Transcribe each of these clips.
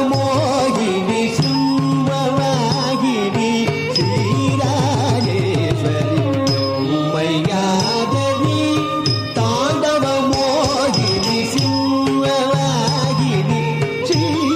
ಮೋಹಿನಿ ಸಿಂಹವಾಗಿನಿ ಶ್ರೀರಾಜೇಶ್ವರಿ ಎಮ್ಮಯ್ಯಾದರಿ ತಾಂಡವ ಮೋಹಿನಿ ಸಿಂಹವಾಗಿನಿ ಶ್ರೀ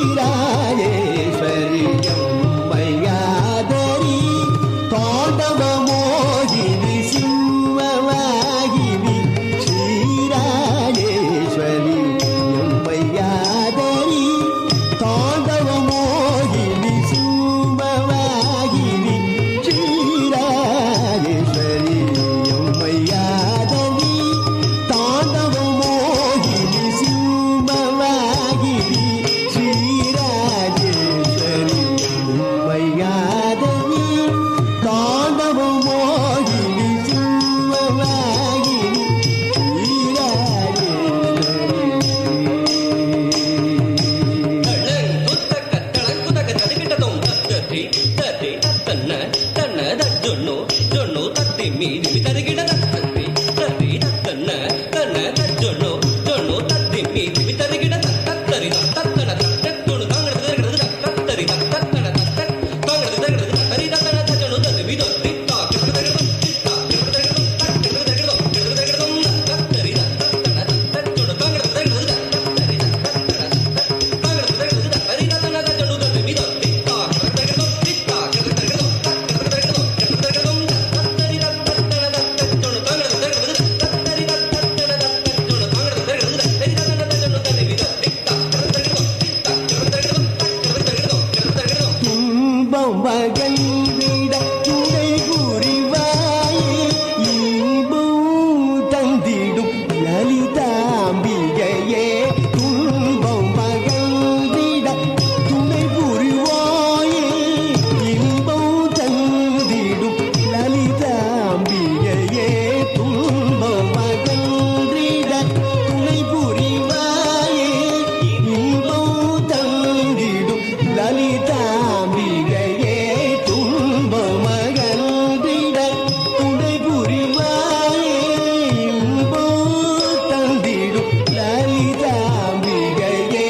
மகந்திட துணை புரிவாயே இன்பம் தந்திடும் லலிதாம்பிகையே துன்பம் மகந்திட துணை புரிவாயே இன்பம் தந்திடும் லலிதாம்பிகையே துன்பம் மகந்திட துணை புரிவாயே இன்பம் தந்திடும் லலிதாம்பிகையே துன்பம் மகந்திட துணை புரிவாயே இன்பம் தந்திடும் லலிதாம்பிகையே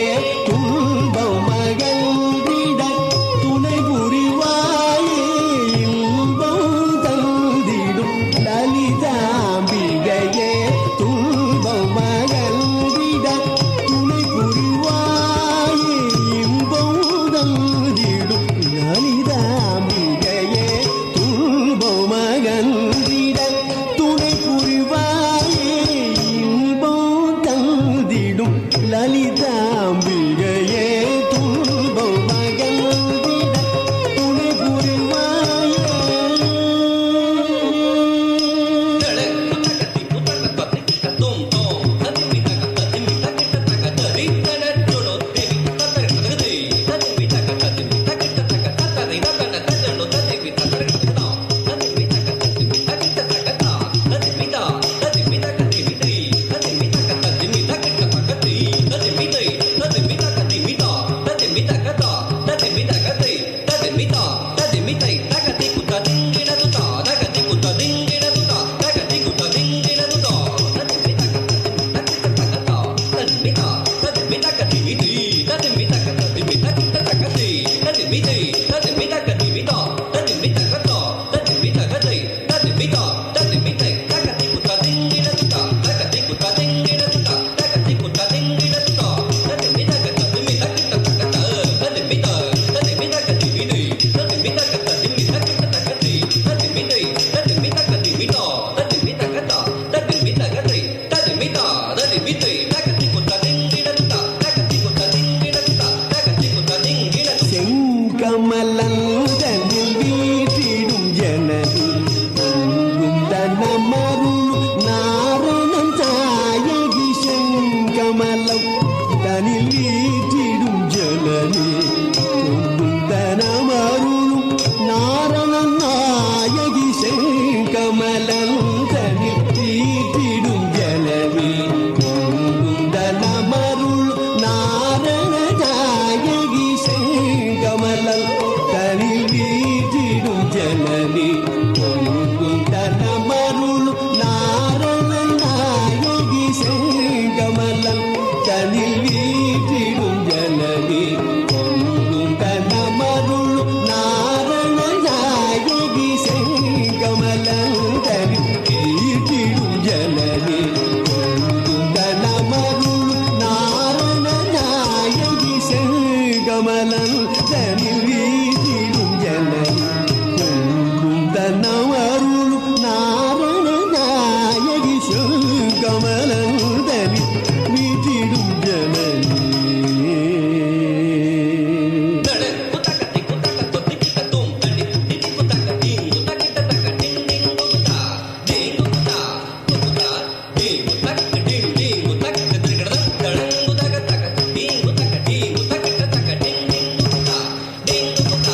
துன்பம் மகந்திட துணை புரிவாயே இன்பம் தந்திடும் லலிதாம்பிகையே துன்பம் மகந்திட துணை புரிவாயே இன்பம் தந்திடும் லலிதாம்பிகையே துன்பம் மகந்திட துணை புரிவாயே இன்பம் தந்திடும் லலிதாம்பிகையே துன்பம் மகந்திட துணை புரிவாயே செங்கமலந்தனில் வீற்றிடும் ஜனனி பொங்கும் தனமருள் நாரணன் தாயகி செங்கமலம் தனில் வீற்றிடும் ஜனனி பொங்கும் தனமருளும் நாரணன் நாயகி செங்கமலம் தனில் வீற்றிடும் ஜனனி பொங்கும் தனமருள் நாரண தாயகி செங்கமலம் தனில் வீற்றிடும் ஜனனி பொங்கும் தனமருள் நாரண நாயகி செங்கமலம் தனில் வீற்றிடும் ஜனனி பொங்கும் தனமருள் நாரண நாயகி செங்கமலம் தனில் வீற்றிடும் ஜனனி பொங்கும் தனமருள் நாரண நாயகி செங்கமலம் தனில் வீற்றிடும் ஜனனி பொங்கும் தனமருள் நாரண நாயகி செங்கமலம் தனில் வீற்றிடும் ஜனனி Ding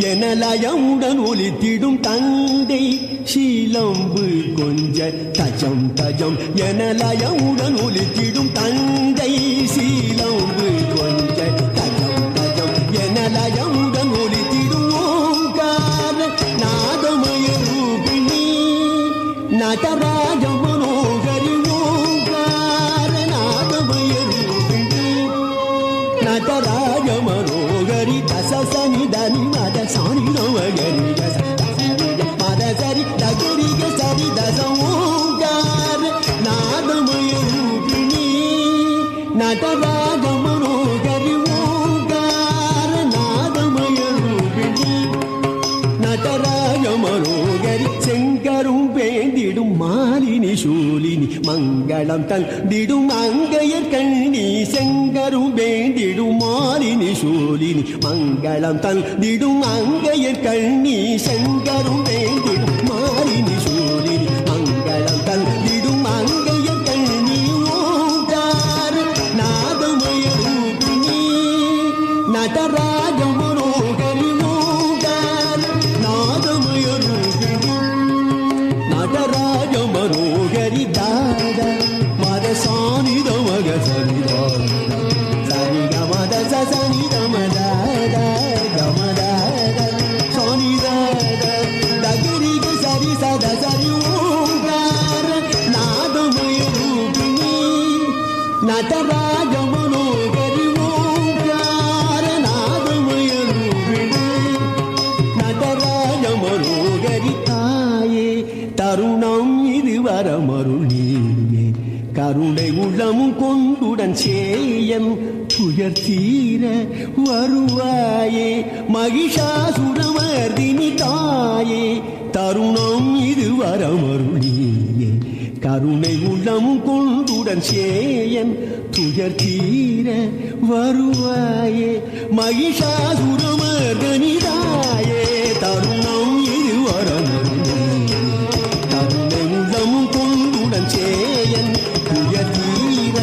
எனலயமுடன் ஒலித்திடும் தந்தை சீலம்பு கொஞ்ச தஜம் தஜம் எனலயமுடன் ஒலித்திடும் தந்தை சீலம்பு கொஞ்ச தஜம் தஜம் எனலயமுடன் ஒலித்திடும் ஓங்கார நாதமய ரூபிணி நடராஜ மனோகரி ஓங்கார நாதமய ரூபிணி நடராஜ மனோகரி தசசனி தனி மத சாணி நவகரி மத சரி தகரிக சரி தச ஓங்கார நாதமய ரூபிணி நடராஜ மனோகரி ஓங்கார நாதமய ரூபிணி நடராஜ மனோகரி செங்கரும் பேந்திடும் மாலினி சூலினி மங்களம் தந்திடும் அங்கையர் கண்ணி செங்கரும் பேந்திடும் மாலினி சூலினி மங்களம் தந்திடும் அங்கையர் கண்ணி செங்கரும் பேந்திடும் மாலினி சூலினி மங்களம் தந்திடும் அங்கையர் கண்ணி ஓங்கார நாதமய ரூபிணி நடராஜ மனோகரி ஓங்கார நாதமய ரூபிணி நடராஜ மனோகரி தாத மத சானித மக சரித சரி கமத சனி கமதாத கமதாத சானிதாத தகரிக சரி சத சரி ஓங்கார நாதமய ரூபிணி நடராஜ மனோகரி ஓங்கார நாதமய ரூபிணி நடராஜ மனோகரி தாயே தருணம் இது வரமருளியே கருணை உள்ளமும் கொண்டுடன் சேயன் துயர் தீர வருவாயே மகிஷாசுரமர்தினி தாயே தருணம் இது வரமருளியே கருணை உள்ளமும் கொண்டுடன் சேயன் துயர் தீர வருவாயே மகிஷாசுரமர்தினி தாயே தருணம் இது வரமருளியே கருணை உள்ளமும் கொண்டுடன் சேயன் துயர் தீர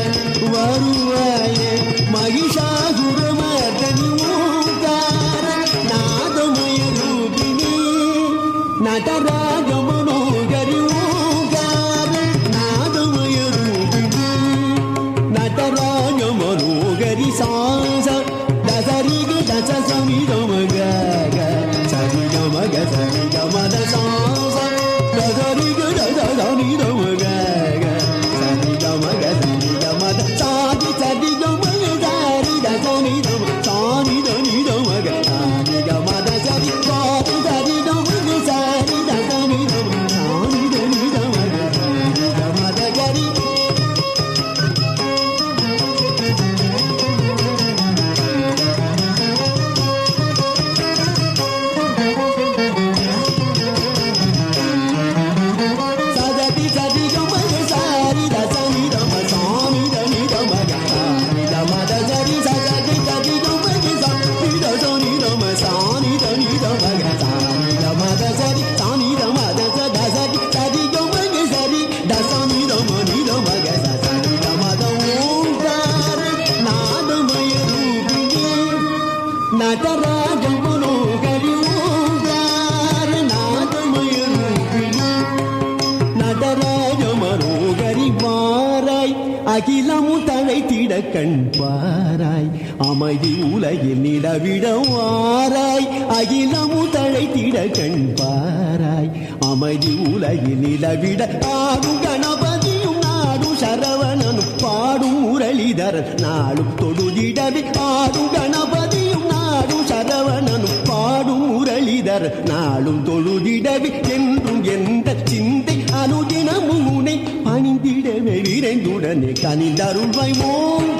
வருவாயே மகிஷாசுரமர்தினி ஓங்கார நாதமய ரூபிணி நடராஜ மனோகரி ஓங்கார நாதமய ரூபிணி நடராஜ மனோகரி சாச தசரிக தச சமிதமக சரிகமக சரிகமத சாச தசரிக தச சமிதமக சரிகமக சரிகமத சாதி சரிகமக சாரி தசனிதம சாரி தனிதமக சரிகமத சரி சாதி சரிகமக சாரி தசனிதம சாரி தனிதமக சரிகமத கரி சததி சரிகமக சாரி தசனிதம சாரி தனிதமக சரிகமத சரி சததி சரிகமக சாரி தசனிதம சாரி தனிதமக சரிகமத சரி சானிதமத சதசரி சரிகமக சரி தசனிதம நிதமக சரிகமத ஓங்கார நாதமய ரூபிணி நடராஜ மனோகரி ஓங்கார நாதமய ரூபிணி நடராஜ மனோகரி வாராய் அகிலமும் தழைத்திட கண் பாராய் அமைதி உலகில் நிலவிட வாராய் அகிலமும் தழைத்திட கண் பாராய் அமைதி உலகில் நிலவிட ஆடும் கணபதியும் நாடும் சரவணனும் பாடும் முரளிதரன் நாளும் தொழுதிடவே ஆடும் கணபதியும் நாடும் சரவணனும் பாடும் முரளிதரன் நாளும் தொழுதிடவே என்றும் எந்த சிந்தை அனுதினமும் உனை பணிந்திடவே விரைந்துடனே கனிந்தருள்வாய் ஓம்